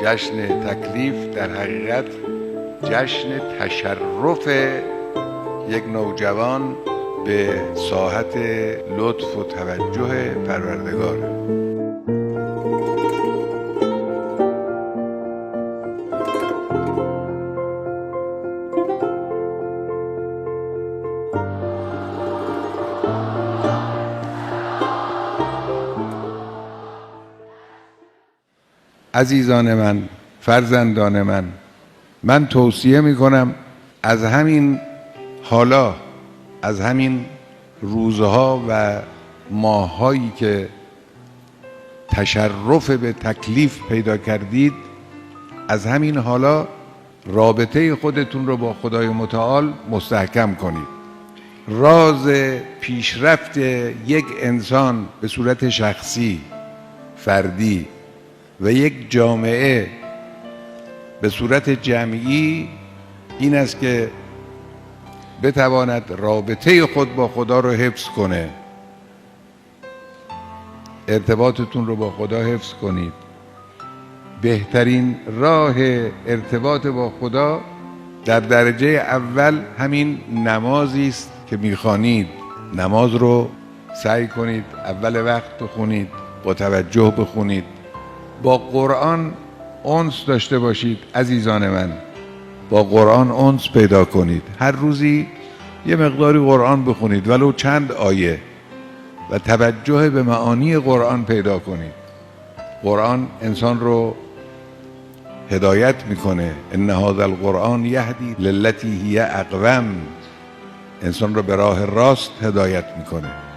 جشن تکلیف در حقیقت جشن تشرف یک نوجوان به ساحت لطف و توجه پروردگاره. عزیزان من، فرزندان من توصیه میکنم از همین حالا، از همین روزها و ماهایی که تشرف به تکلیف پیدا کردید، از همین حالا رابطه خودتون رو با خدای متعال مستحکم کنید. راز پیشرفت یک انسان به صورت شخصی، فردی و یک جامعه به صورت جمعی این است که بتواند رابطه خود با خدا رو حفظ کنه. ارتباطتون رو با خدا حفظ کنید. بهترین راه ارتباط با خدا در درجه اول همین نمازی است که میخوانید. نماز رو سعی کنید اول وقت بخونید، با توجه بخونید. با قرآن انس داشته باشید عزیزان من. با قرآن انس پیدا کنید. هر روزی یه مقداری قرآن بخونید، ولو چند آیه، و توجه به معانی قرآن پیدا کنید. قرآن انسان رو هدایت میکنه. ان هذا القرآن یهدی للتی هی اقوم. انسان رو به راه راست هدایت میکنه.